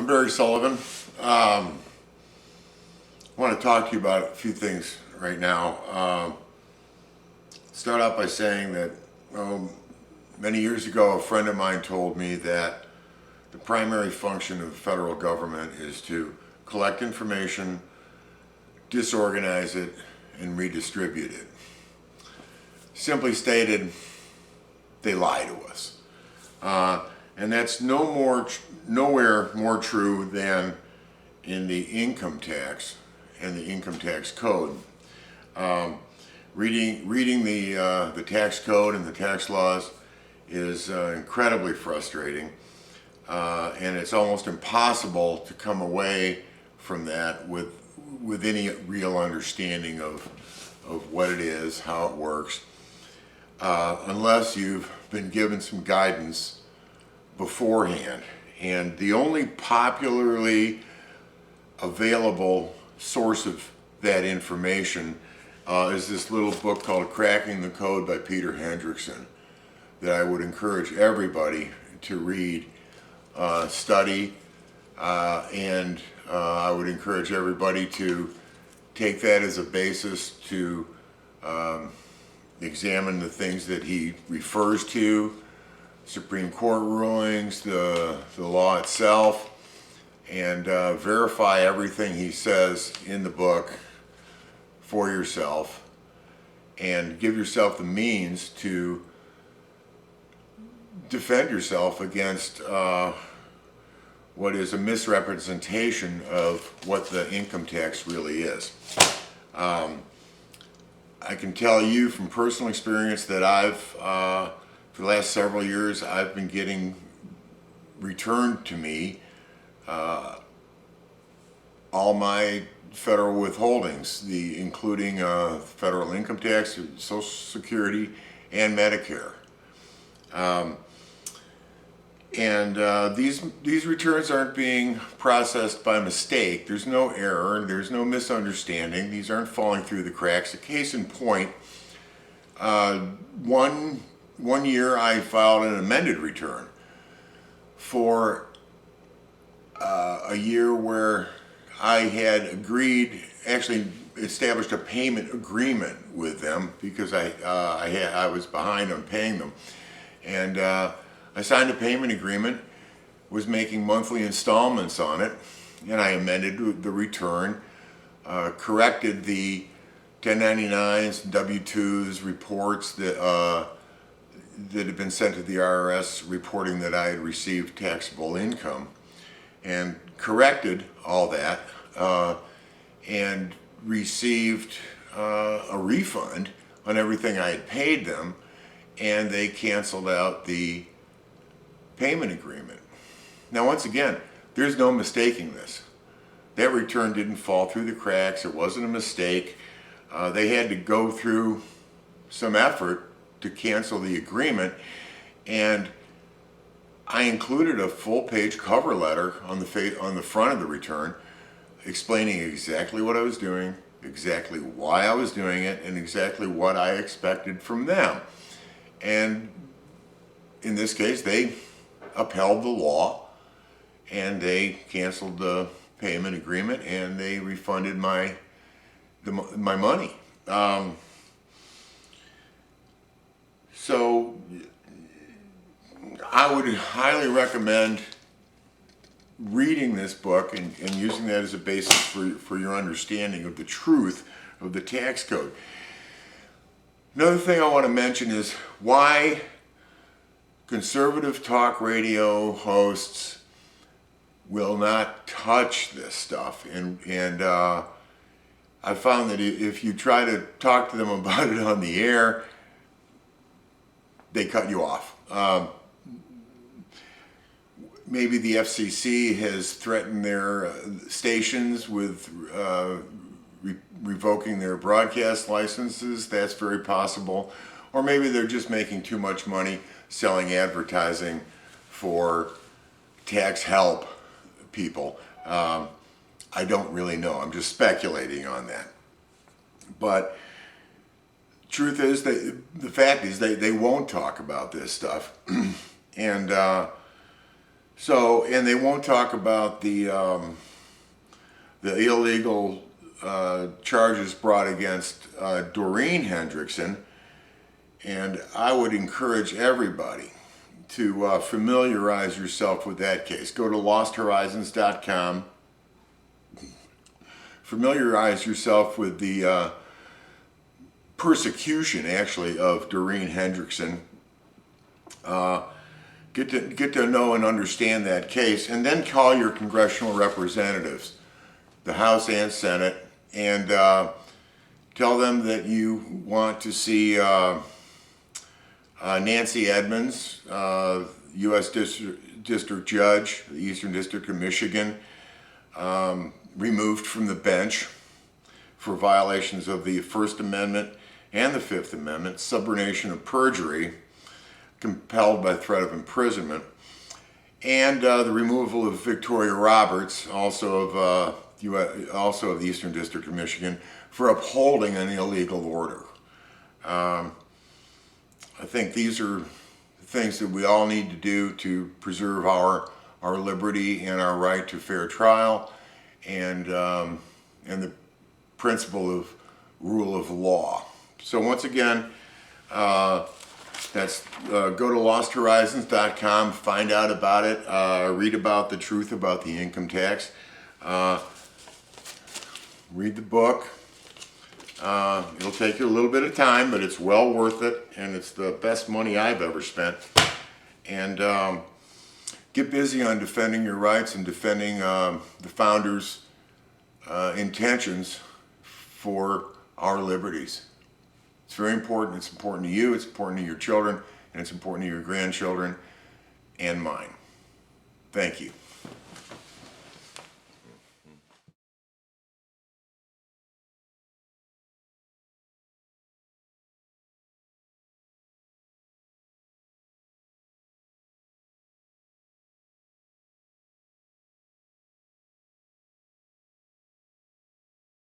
I'm Barry Sullivan. I want to talk to you about a few things right now. Start out by saying that many years ago a friend of mine told me that the primary function of the federal government is to collect information, disorganize it, and redistribute it. Simply stated, they lie to us. And that's nowhere more true than in the income tax and the income tax code. Reading the tax code and the tax laws is incredibly frustrating, and it's almost impossible to come away from that with any real understanding of what it is, how it works, unless you've been given some guidance beforehand. And the only popularly available source of that information is this little book called Cracking the Code by Peter Hendrickson that I would encourage everybody to read, study, and I would encourage everybody to take that as a basis to examine the things that he refers to, Supreme Court rulings, the law itself, and verify everything he says in the book for yourself, and give yourself the means to defend yourself against what is a misrepresentation of what the income tax really is. I can tell you from personal experience that for the last several years, I've been getting returned to me all my federal withholdings, including federal income tax, Social Security, and Medicare. These returns aren't being processed by mistake. There's no error. There's no misunderstanding. These aren't falling through the cracks. A case in point, one year I filed an amended return for a year where I had actually established a payment agreement with them because I was behind on paying them. And I signed a payment agreement, was making monthly installments on it, and I amended the return, corrected the 1099s, W-2s, reports that had been sent to the IRS reporting that I had received taxable income, and corrected all that, and received a refund on everything I had paid them, and they canceled out the payment agreement. Now, once again, there's no mistaking this. That return didn't fall through the cracks. It wasn't a mistake. They had to go through some effort to cancel the agreement, and I included a full-page cover letter on the front of the return explaining exactly what I was doing, exactly why I was doing it, and exactly what I expected from them. And in this case, they upheld the law, and they canceled the payment agreement, and they refunded my money. So I would highly recommend reading this book and using that as a basis for your understanding of the truth of the tax code. Another thing I want to mention is why conservative talk radio hosts will not touch this stuff. And I found that if you try to talk to them about it on the air, they cut you off. Maybe the FCC has threatened their stations with revoking their broadcast licenses. That's very possible. Or maybe they're just making too much money selling advertising for tax help people. I don't really know. I'm just speculating on that. But truth is, the fact is they won't talk about this stuff. And So, and they won't talk about the illegal charges brought against Doreen Hendrickson. And I would encourage everybody to familiarize yourself with that case. Go to losthorizons.com. Familiarize yourself with the persecution, actually, of Doreen Hendrickson. Get to know and understand that case, and then call your congressional representatives, the House and Senate, and tell them that you want to see Nancy Edmonds, U.S. District Judge, the Eastern District of Michigan, removed from the bench for violations of the First Amendment and the Fifth Amendment, subornation of perjury, compelled by threat of imprisonment, and the removal of Victoria Roberts, also of the Eastern District of Michigan, for upholding an illegal order. I think these are things that we all need to do to preserve our liberty and our right to fair trial, and the principle of rule of law. So once again, that's go to losthorizons.com, find out about it, read about the truth about the income tax, read the book. It'll take you a little bit of time, but it's well worth it, and it's the best money I've ever spent. And get busy on defending your rights and defending the founders' intentions for our liberties. It's very important. It's important to you, it's important to your children, and it's important to your grandchildren and mine. Thank you.